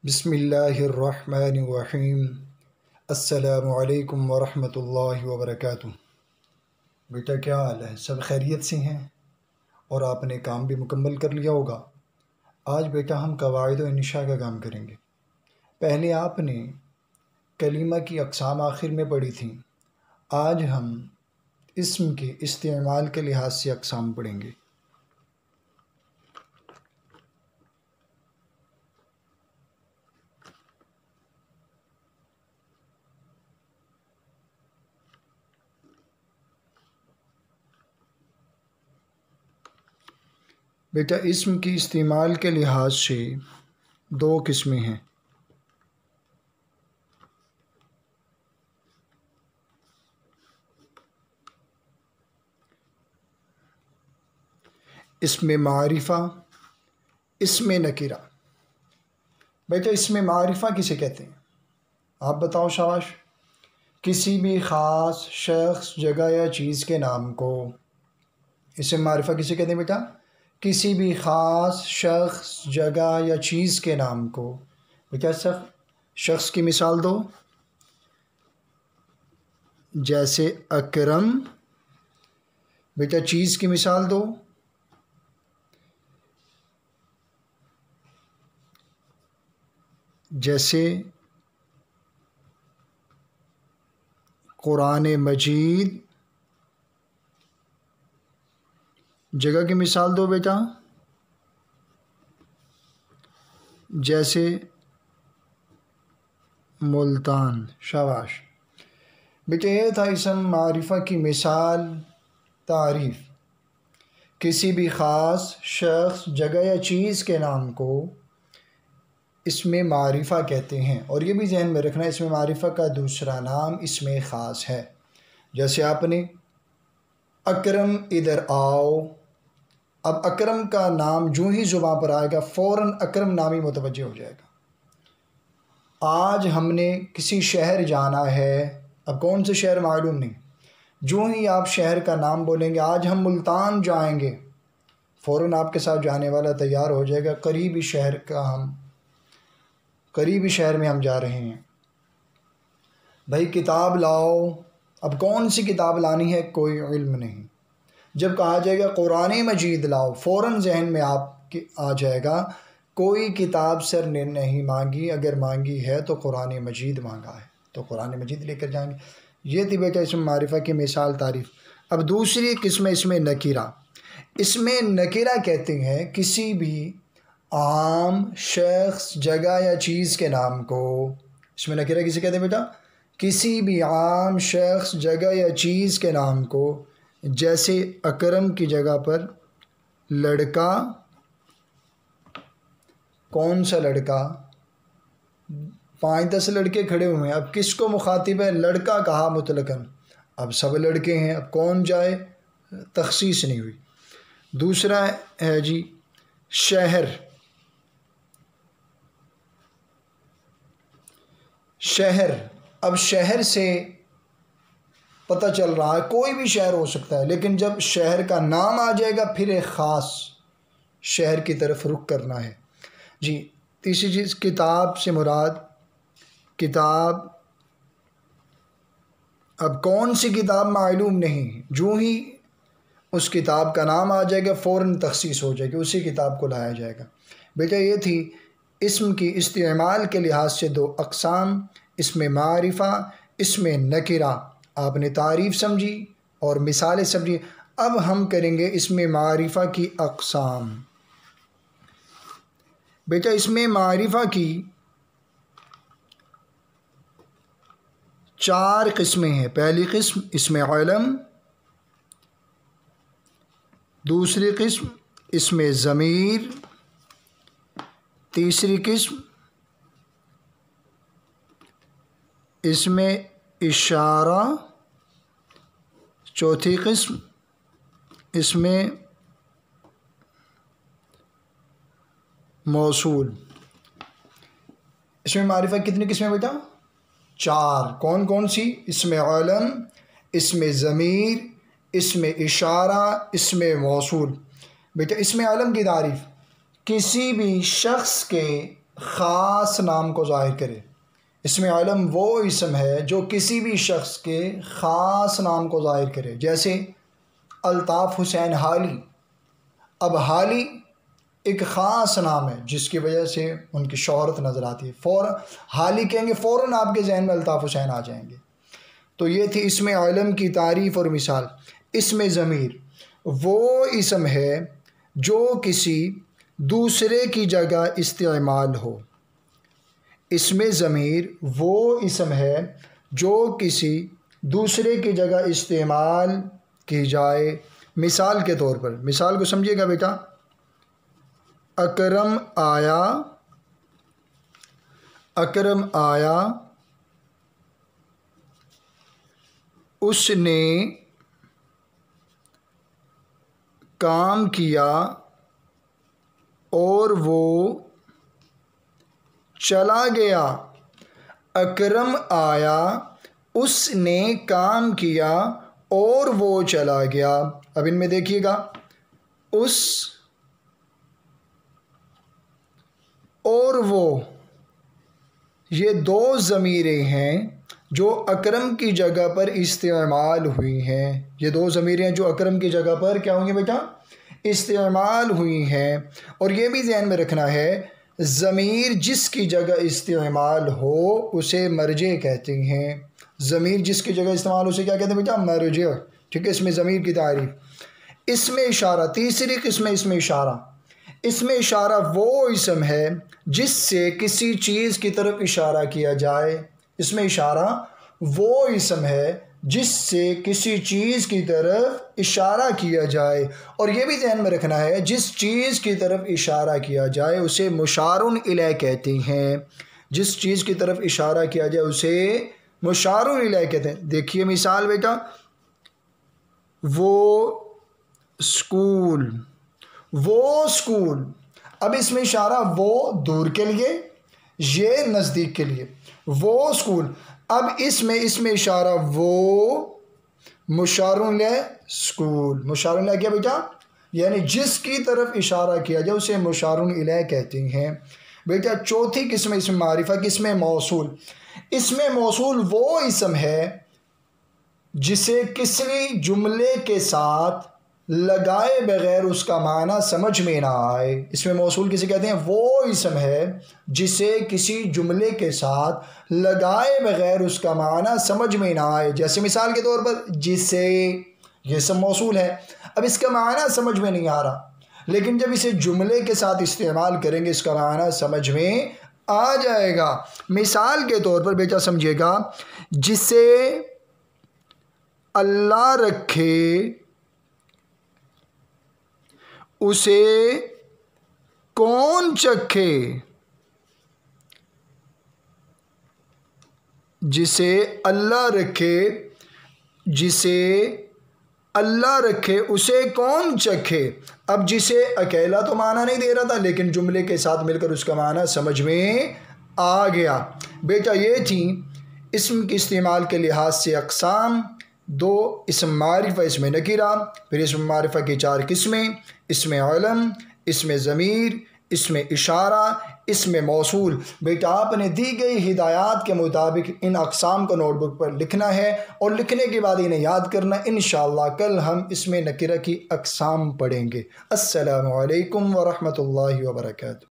بسم اللہ الرحمن الرحیم۔ السلام علیکم ورحمۃ اللہ وبرکاتہ۔ بیٹا کیا حال ہے؟ سب خیریت سے ہیں اور آپ نے کام بھی مکمل کر لیا ہوگا۔ آج بیٹا ہم قواعد و انشاء کا کام کریں گے۔ پہلے آپ نے کلمہ کی اقسام آخر میں پڑھی تھیں، آج ہم اسم کے استعمال کے لحاظ سے اقسام پڑھیں گے۔ بیٹا اسم کی استعمال کے لحاظ سے دو قسمیں ہیں۔ اسم معرفہ، اسم نکرہ۔ بیٹا اسم معرفہ کسے کہتے ہیں؟ آپ بتاؤ شاباش۔ کسی بھی خاص شخص، جگہ یا چیز کے نام کو اسم معرفہ کسے کہتے ہیں بیٹا؟ کسی بھی خاص شخص، جگہ یا چیز کے نام کو۔ بیٹا شخص کی مثال دو، جیسے اکرم۔ بیٹا چیز کی مثال دو، جیسے قرآن مجید۔ جگہ کی مثال دو بیٹا، جیسے ملتان۔ شاباش بیٹا، یہ تھا اسم معرفہ کی مثال، تعریف۔ کسی بھی خاص شخص، جگہ یا چیز کے نام کو اسم معرفہ کہتے ہیں، اور یہ بھی ذہن میں رکھنا اسم معرفہ کا دوسرا نام اسم خاص ہے۔ جیسے آپ نے اکرم ادھر آؤ، اب اکرم کا نام جو ہی زبان پر آئے گا فوراً اکرم نامی متوجہ ہو جائے گا۔ آج ہم نے کسی شہر جانا ہے، اب کون سے شہر معلوم نہیں، جو ہی آپ شہر کا نام بولیں گے آج ہم ملتان جائیں گے، فوراً آپ کے ساتھ جانے والا تیار ہو جائے گا، قریبی شہر میں ہم جا رہے ہیں۔ بھائی کتاب لاؤ، اب کون سی کتاب لانی ہے کوئی علم نہیں، جب کہا جائے گا قرآن مجید لاؤ فوراً ذہن میں آپ کے آ جائے گا کوئی کتاب سر نے نہیں مانگی، اگر مانگی ہے تو قرآن مجید مانگا ہے، تو قرآن مجید لے کر جائیں گے۔ یہ تھی بیٹا اسم معرفہ کی مثال، تعریف۔ اب دوسری قسم اسم نکرہ۔ اسم نکرہ کہتے ہیں کسی بھی عام شخص، جگہ یا چیز کے نام کو۔ اسم نکرہ کسے کہتے ہیں بیٹا؟ کسی بھی عام شخص، جگہ یا چیز کے نام کو، جیسے اکرم کی جگہ پر لڑکا۔ کون سا لڑکا؟ 5-10 لڑکے کھڑے ہوئے ہیں، اب کس کو مخاطب ہے؟ لڑکا کہا مطلقاً، اب سب لڑکے ہیں، اب کون جائے؟ تخصیص نہیں ہوئی۔ دوسرا ہے جی شہر۔ شہر، اب شہر سے پتہ چل رہا ہے کوئی بھی شہر ہو سکتا ہے، لیکن جب شہر کا نام آ جائے گا پھر ایک خاص شہر کی طرف رخ کرنا ہے جی۔ تیسری چیز کتاب سے مراد کتاب، اب کون سی کتاب معلوم نہیں، جو ہی اس کتاب کا نام آ جائے گا فوراً تخصیص ہو جائے گی، اسی کتاب کو لایا جائے گا۔ بیٹا یہ تھی اسم کی استعمال کے لحاظ سے دو اقسام، اسم معرفہ، اسم نکرہ۔ آپ نے تعریف سمجھی اور مثالیں سمجھی، اب ہم کریں گے اسم معرفہ کی اقسام۔ بیٹا اسم معرفہ کی 4 قسمیں ہیں۔ پہلی قسم اسم علم، دوسری قسم اسم ضمیر، تیسری قسم اسم اشارہ، چوتھی قسم اسم موصول۔ اسم معرفہ کتنی قسمیں بیٹا؟ 4۔ کون کون سی؟ اسم علم، اسم ضمیر، اسم اشارہ، اسم موصول۔ بیٹا اسم علم کی تعریف، کسی بھی شخص کے خاص نام کو ظاہر کرے۔ اسم علم وہ اسم ہے جو کسی بھی شخص کے خاص نام کو ظاہر کرے، جیسے الطاف حسین حالی۔ اب حالی ایک خاص نام ہے جس کی وجہ سے ان کی شہرت نظر آتی ہے، فوراً حالی کہیں گے فوراً آپ کے ذہن میں الطاف حسین آ جائیں گے۔ تو یہ تھی اسم علم کی تعریف اور مثال۔ اسم ضمیر وہ اسم ہے جو کسی دوسرے کی جگہ استعمال ہو۔ اسم ضمیر وہ اسم ہے جو کسی دوسرے کی جگہ استعمال کی جائے۔ مثال کے طور پر، مثال کو سمجھیے گا بیٹا، اکرم آیا، اکرم آیا، اس نے کام کیا اور وہ چلا گیا۔ اکرم آیا، اس نے کام کیا اور وہ چلا گیا۔ اب ان میں دیکھیے گا، اس اور وہ، یہ دو ضمیریں ہیں جو اکرم کی جگہ پر استعمال ہوئی ہیں۔ یہ دو ضمیریں جو اکرم کی جگہ پر کیا ہوں گے بیٹا؟ استعمال ہوئی ہیں۔ اور یہ بھی ذہن میں رکھنا ہے، ضمیر جس کی جگہ استعمال ہو اسے مرجع کہتے ہیں۔ ضمیر جس کی جگہ استعمال ہو اسے کیا کہتے ہیں بیٹا؟ مرجع۔ ٹھیک ہے، اس میں ضمیر کی تعریف۔ اسم اشارہ، تیسری قسم اسم اشارہ۔ اسم اشارہ وہ اسم ہے جس سے کسی چیز کی طرف اشارہ کیا جائے۔ اسم اشارہ وہ اسم ہے جس سے کسی چیز کی طرف اشارہ کیا جائے، اور یہ بھی ذہن میں رکھنا ہے جس چیز کی طرف اشارہ کیا جائے اسے مشار الیہ کہتے ہیں۔ جس چیز کی طرف اشارہ کیا جائے اسے مشار الیہ کہتے ہیں۔ دیکھیے مثال بیٹا، وہ اسکول، وہ اسکول۔ اب اس میں اشارہ وہ دور کے لیے، یہ نزدیک کے لیے، وہ اسکول۔ اب اس میں اشارہ وہ مشار الیہ اسکول۔ مشار الیہ کیا بیٹا؟ یعنی جس کی طرف اشارہ کیا جائے اسے مشار الیہ کہتے ہیں۔ بیٹا چوتھی قسم اسم معرفہ کی اسم موصول۔ اسم موصول وہ اسم ہے جسے کسی جملے کے ساتھ لگائے بغیر اس کا معنی سمجھ میں نہ آئے۔ اسم موصول کسے کہتے ہیں؟ وہ اسم ہے جسے کسی جملے کے ساتھ لگائے بغیر اس کا معنی سمجھ میں نہ آئے۔ جیسے مثال کے طور پر جسے، یہ اسم موصول ہے، اب اس کا معنی سمجھ میں نہیں آ رہا، لیکن جب اسے جملے کے ساتھ استعمال کریں گے اس کا معنی سمجھ میں آ جائے گا۔ مثال کے طور پر بیٹا سمجھے گا، جسے اللہ رکھے اسے کون چکھے۔ جسے اللہ رکھے، جسے اللہ رکھے اسے کون چکھے۔ اب جسے اکیلا تو معنی نہیں دے رہا تھا، لیکن جملے کے ساتھ مل کر اس کا معنی سمجھ میں آ گیا۔ بیٹا یہ تھی اسم کے استعمال کے لحاظ سے اقسام: دو اسم معرفہ، اسم نکرہ، پھر اسم معرفہ کی چار قسمیں: اسم علم، اسم ضمیر، اسم اشارہ، اسم موصول۔ بیٹا آپ نے دی گئی ہدایات کے مطابق ان اقسام کو نوٹ بک پر لکھنا ہے، اور لکھنے کے بعد انہیں یاد کرنا۔ انشاءاللہ کل ہم اسم نکرہ کی اقسام پڑھیں گے۔ السلام علیکم ورحمۃ اللہ وبرکاتہ۔